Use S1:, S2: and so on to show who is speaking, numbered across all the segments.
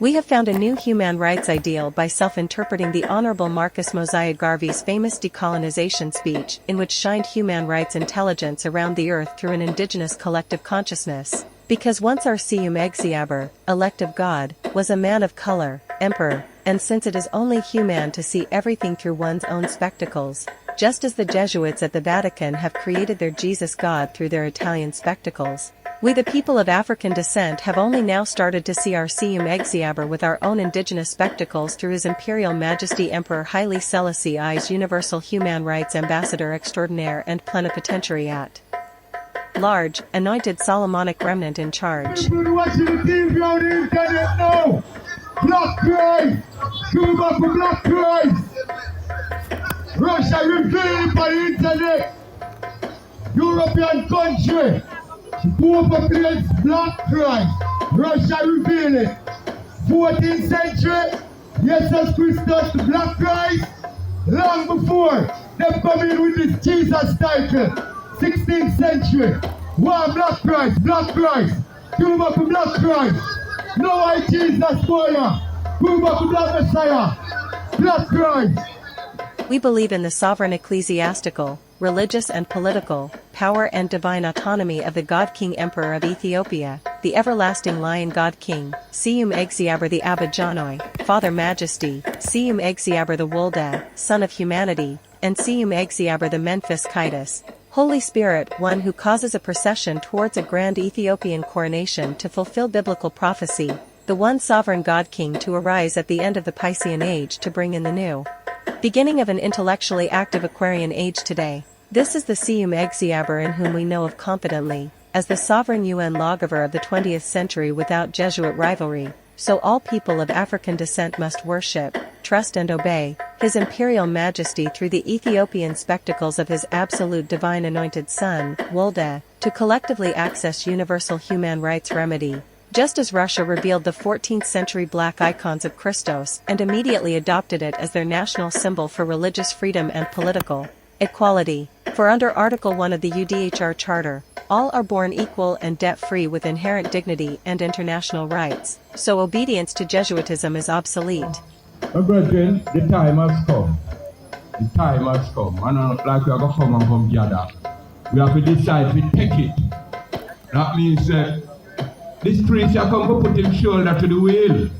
S1: We have found a new human rights ideal by self-interpreting the Honorable Marcus Mosiah Garvey's famous decolonization speech, in which shined human rights intelligence around the earth through an indigenous collective consciousness. Because once our Siyum Egziaber, elect of God, was a man of color, emperor, and since it is only human to see everything through one's own spectacles, just as the Jesuits at the Vatican have created their Jesus God through their Italian spectacles, we the people of African descent have only now started to see our Siyum Egziaber with our own indigenous spectacles through His Imperial Majesty Emperor Haile Selassie I's Universal Human Rights Ambassador Extraordinaire and Plenipotentiary at Large, anointed Solomonic remnant in charge.
S2: Black Christ! Cuba for Black Christ! Russia revealed by the internet! European country! Overplays Black Christ! Russia revealed it! 14th century! Jesus Christus the Black Christ! Long before they come in with this Jesus title! 16th century! One Black Christ! Black Christ! Cuba for Black Christ! No white Jesus for ya! Cuba for Black Messiah! Black Christ!
S1: We believe in the sovereign ecclesiastical, religious and political, power and divine autonomy of the God King Emperor of Ethiopia, the everlasting Lion God King, Siyum Egziaber the Abajanoi, Father Majesty, Siyum Egziaber the Wulda, Son of Humanity, and Siyum Egziaber the Memphis Kitus, Holy Spirit, one who causes a procession towards a grand Ethiopian coronation to fulfill biblical prophecy, the one sovereign God King to arise at the end of the Piscean Age to bring in the new beginning of an intellectually active Aquarian age today. This is the Siyum Egziaber in whom we know of confidently, as the sovereign UN lawgiver of the 20th century without Jesuit rivalry, so all people of African descent must worship, trust and obey His Imperial Majesty through the Ethiopian spectacles of His absolute divine anointed Son, Wulda, to collectively access universal human rights remedy. Just as Russia revealed the 14th century black icons of Christos and immediately adopted it as their national symbol for religious freedom and political equality. For under Article 1 of the UDHR Charter, all are born equal and debt-free with inherent dignity and international rights, so obedience to Jesuitism is obsolete.
S2: My brethren, the time has come. The time has come. And not like we are going to come and come gather. We have to decide to take it. That means this priest are come to put him shoulder to the wheel.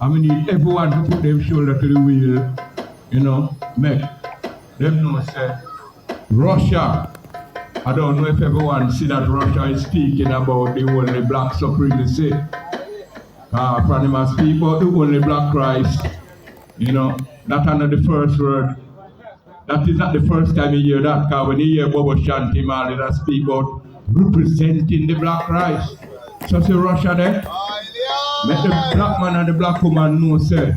S2: And we need everyone to put them shoulder to the wheel. You know, make them know, say, Russia. I don't know if everyone see that Russia is speaking about the only black supremacy. From them I speak about the only black Christ. You know, that under the first word. That is not the first time you hear that, because when you hear Bobo Shanti Mali that speak about representing the black Christ. So say Russia there, let the black man and the black woman know, say,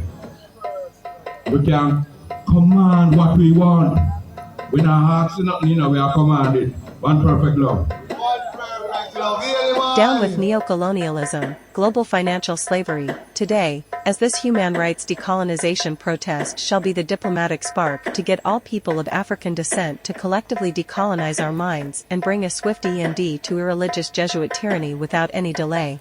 S2: we can command what we want. We're not asking nothing, you know, we are commanded. One perfect love.
S1: Down with neocolonialism, global financial slavery. Today, as this human rights decolonization protest shall be the diplomatic spark to get all people of African descent to collectively decolonize our minds and bring a swift end to irreligious Jesuit tyranny without any delay.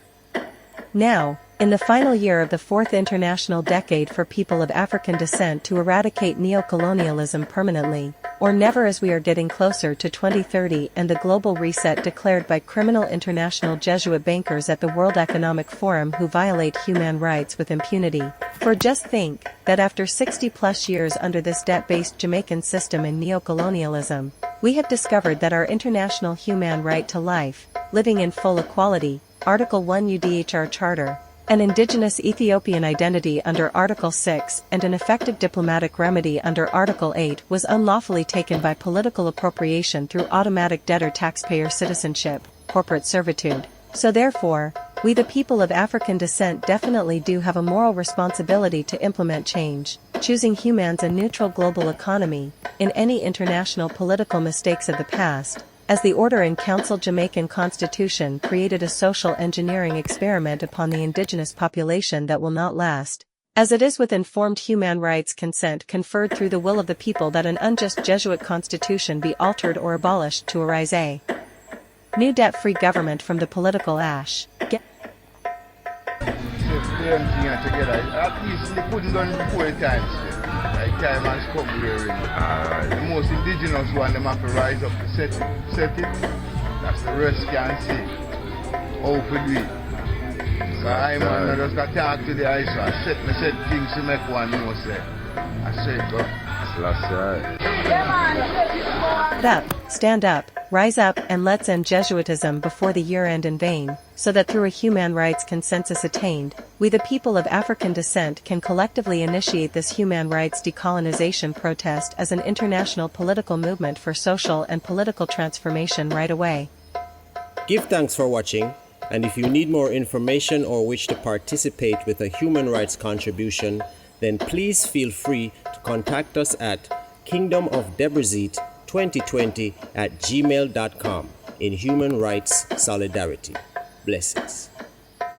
S1: Now, in the final year of the fourth international decade for people of African descent to eradicate neocolonialism permanently, or never, as we are getting closer to 2030 and the global reset declared by criminal international Jesuit bankers at the World Economic Forum who violate human rights with impunity. For just think, that after 60+ years under this debt-based Jamaican system in neocolonialism, we have discovered that our international human right to life, living in full equality, Article 1 UDHR Charter, an indigenous Ethiopian identity under Article 6 and an effective diplomatic remedy under Article 8 was unlawfully taken by political appropriation through automatic debtor taxpayer citizenship, corporate servitude. So therefore, we the people of African descent definitely do have a moral responsibility to implement change, choosing humans a neutral global economy, in any international political mistakes of the past, as the Order in Council Jamaican Constitution created a social engineering experiment upon the indigenous population that will not last, as it is with informed human rights consent conferred through the will of the people that an unjust Jesuit constitution be altered or abolished to arise a new debt-free government from the political ash.
S3: the thing together. At least they couldn't done before the time still. Like time has come here. The most indigenous one, them have to rise up to set it. That's the rest can see. How to do it. So I just got to talk to the ice. I set things to make one know say. I said go.
S1: Stand up, rise up, and let's end Jesuitism before the year end in vain, so that through a human rights consensus attained, we the people of African descent can collectively initiate this human rights decolonization protest as an international political movement for social and political transformation right away.
S4: Give thanks for watching, and if you need more information or wish to participate with a human rights contribution, then please feel free to contact us at kingdomofdebrezit2020@gmail.com in human rights solidarity. Blessings.